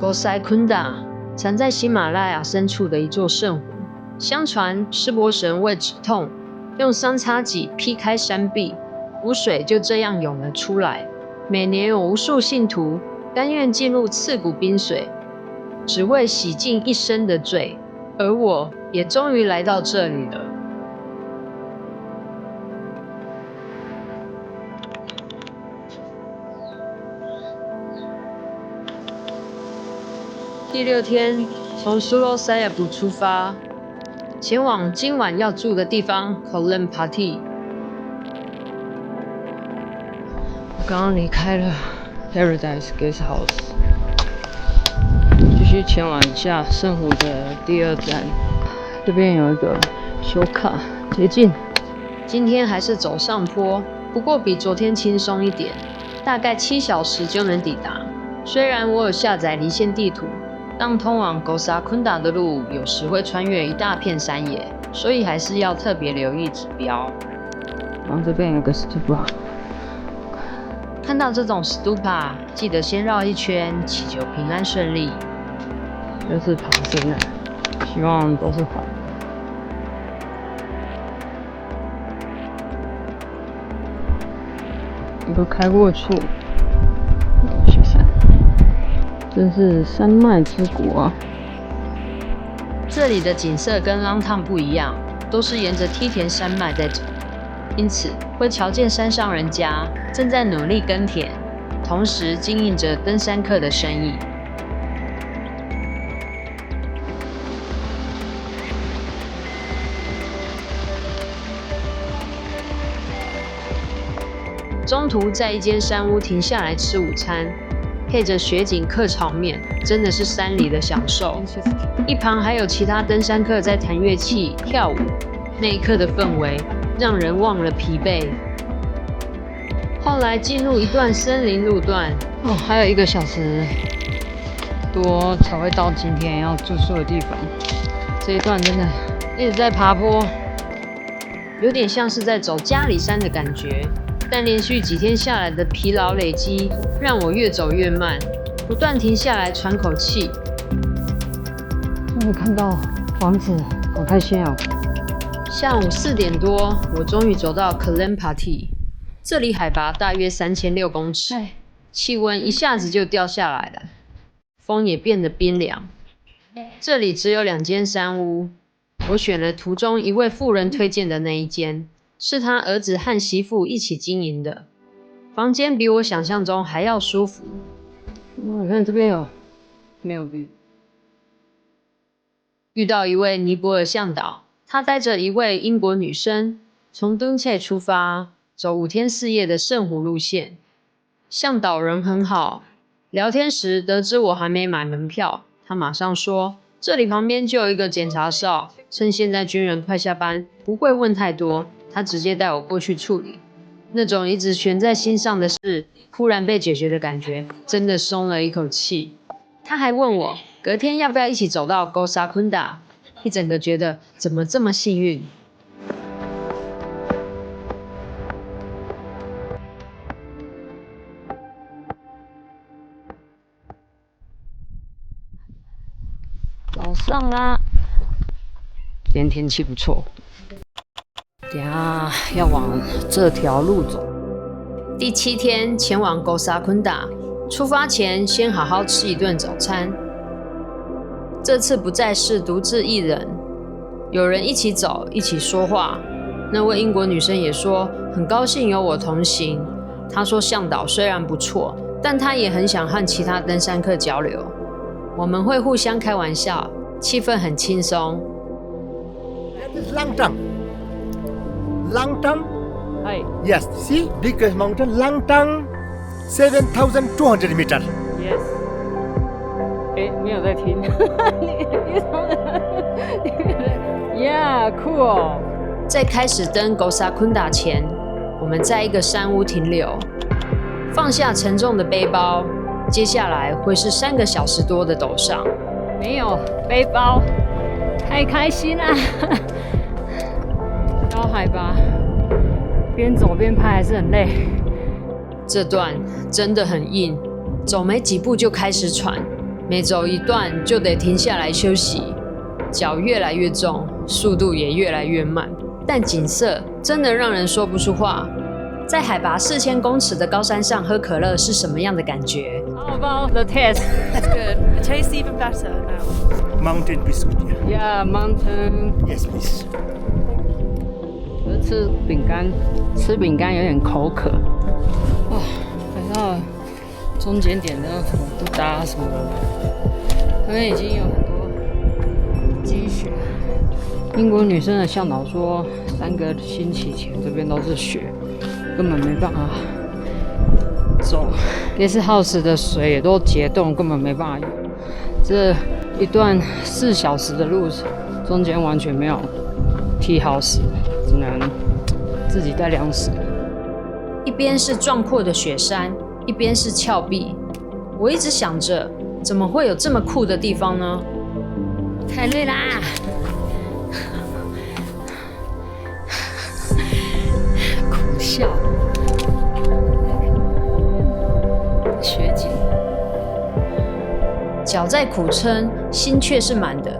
Gosai Kunda 藏在喜马拉雅深处的一座圣湖。相传湿婆神为止痛，用桑擦戟劈开山壁，湖水就这样涌了出来。每年有无数信徒甘愿进入刺骨冰水，只为洗净一生的罪。而我也终于来到这里了。第6天，从苏罗塞亚布出发，前往今晚要住的地方 Kolempati。我刚刚离开了 Paradise Guest House， 继续前往下圣湖的第2站。这边有一个修卡捷径。今天还是走上坡，不过比昨天轻松一点，大概7小时就能抵达。虽然我有下载离线地图，但通往 Gosa Kunda 的路有时会穿越一大片山野，所以还是要特别留意指标。然后这边有个 stupa， 看到这种 stupa， 记得先绕一圈，祈求平安顺利。这是爬升的，希望都是缓。一个开过去，雪山，真是山脉之国啊！这里的景色跟浪趟不一样，都是沿着梯田山脉在走，因此会瞧见山上人家正在努力耕田，同时经营着登山客的生意。中途在一间山屋停下来吃午餐，配着雪景客炒面，真的是山里的享受。一旁还有其他登山客在弹乐器、跳舞，那一刻的氛围让人忘了疲惫。后来进入一段森林路段，还有1个小时多才会到今天要住宿的地方。这一段真的一直在爬坡，有点像是在走嘉里山的感觉。但连续几天下来的疲劳累积，让我越走越慢，不断停下来喘口气。终于看到房子，好开心哦！下午4点多，我终于走到 Kolempati， 这里海拔大约3600公尺，气温一下子就掉下来了，风也变得冰凉。这里只有2间山屋，我选了途中一位妇人推荐的那一间。是他儿子和媳妇一起经营的，房间比我想象中还要舒服。你看这边没有遇到一位尼泊尔向导，他带着一位英国女生，从敦切出发，走5天4夜的圣湖路线。向导人很好，聊天时得知我还没买门票，他马上说这里旁边就有一个检查哨，趁现在军人快下班，不会问太多。他直接带我过去处理，那种一直悬在心上的事，忽然被解决的感觉，真的松了一口气。他还问我隔天要不要一起走到 Gosa Kunda， 一整个觉得怎么这么幸运。早上啦，今天天气不错。等下要往这条路走。第7天前往 Gosa Kunda， 出发前先好好吃一顿早餐。这次不再是独自一人，有人一起走，一起说话。那位英国女生也说很高兴有我同行。她说向导虽然不错，但她也很想和其他登山客交流。我们会互相开玩笑，气氛很轻松。Langtang? Hi. Yes, see, biggest mountain, Langtang, 7,200 meters. Yes. 没有在听。Yeah, cool. 在开始登 Gosa Kunda 前，我们在一个山屋停留，放下沉重的背包。接下来会是3个小时多的陡上。没有背包，太开心了。高海拔，边走边拍还是很累。这段真的很硬，走没几步就开始喘。每走一段就得停下来休息，脚越来越重，速度也越来越慢，但景色真的让人说不出话。在海拔4000公尺的高山上喝可乐是什么样的感觉 How about the taste? It's good. It tastes even better now. Mountain biscuit. Yeah, mountain. Yes, please. 吃饼干，吃饼干有点口渴。哇，来到中间点的什么不搭什么的，那边已经有很多积雪。英国女生的向导说，3个星期前这边都是雪，根本没办法走。Guest House 的水也都结冻，根本没办法用。这一段4小时的路程，中间完全没有 tea house， 只能自己带粮食。一边是壮阔的雪山，一边是峭壁。我一直想着，怎么会有这么酷的地方呢？太累啦！苦笑。雪景，脚在苦撑，心却是满的，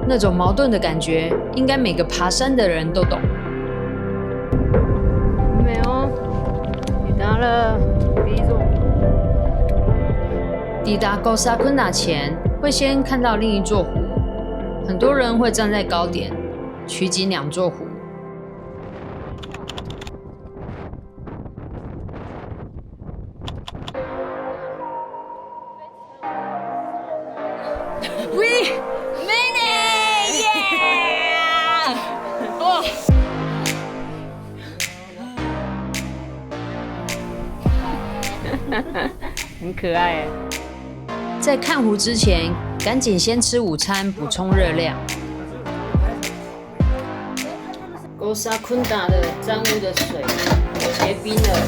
那种矛盾的感觉，应该每个爬山的人都懂。没有，抵达了第一座。抵达 Gosakunda 前，会先看到另一座湖，很多人会站在高点取景2座湖。We made it! Yeah! 哦，很可爱耶。在看湖之前，赶紧先吃午餐补充热量。Gosakunda 的脏污的水结冰了，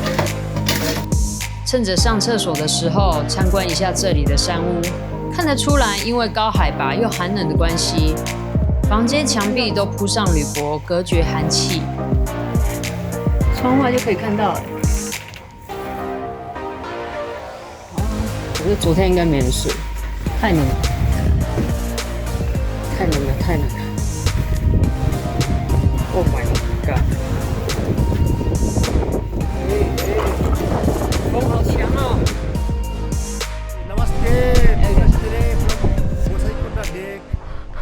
趁着上厕所的时候参观一下这里的山屋。看得出来，因为高海拔又寒冷的关系，房间墙壁都铺上铝箔，隔绝寒气。窗外就可以看到了。可是昨天应该没人睡，太冷了，太冷了，太冷了。Oh my god！ 风好强哦！ Namaste. From Gosaikunda Lake.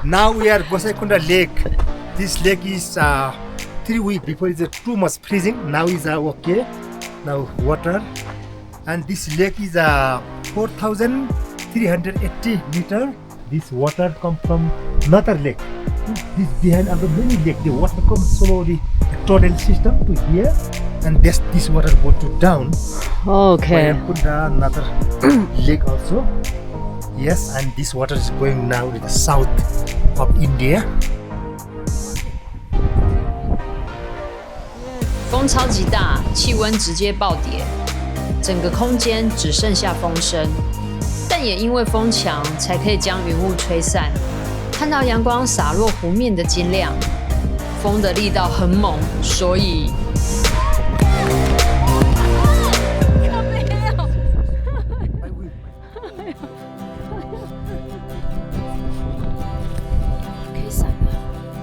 Now we are Gosaikunda Lake. This lake is 3 weeks before it's too much freezing. Now is okay. Now water, and this lake is 4,380 meter. This water come from another lake. This behind other many lake. The water comes slowly, tunnel system to here, and this water go to down. OK， Kunda, another lake also. Yes, and this water is going now to the south of India. 风超级大，气温直接暴跌，整个空间只剩下风声。但也因为风强，才可以将云雾吹散，看到阳光洒落湖面的晶亮。风的力道很猛，所以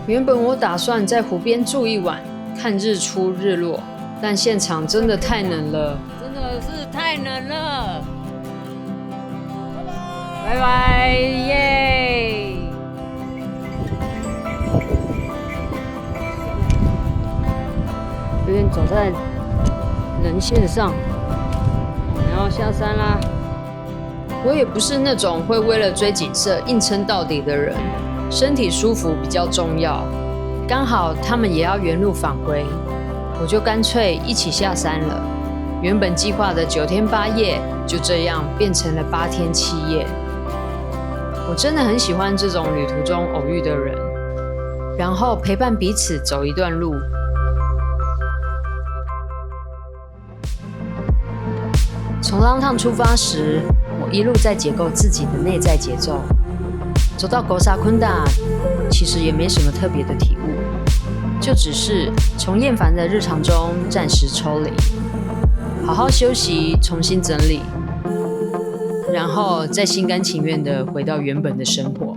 原本我打算在湖边住一晚，看日出日落，但现场真的太冷了，真的是太冷了。拜拜，耶！有点走在人线上，然后下山啦。我也不是那种会为了追景色硬撑到底的人，身体舒服比较重要。刚好他们也要原路返回，我就干脆一起下山了。原本计划的9天8夜，就这样变成了8天7夜。我真的很喜欢这种旅途中偶遇的人，然后陪伴彼此走一段路。从浪趟出发时，我一路在解构自己的内在节奏。走到 Gosakunda， 其实也没什么特别的体悟，就只是从厌烦的日常中暂时抽离，好好休息，重新整理。然后再心甘情愿的回到原本的生活。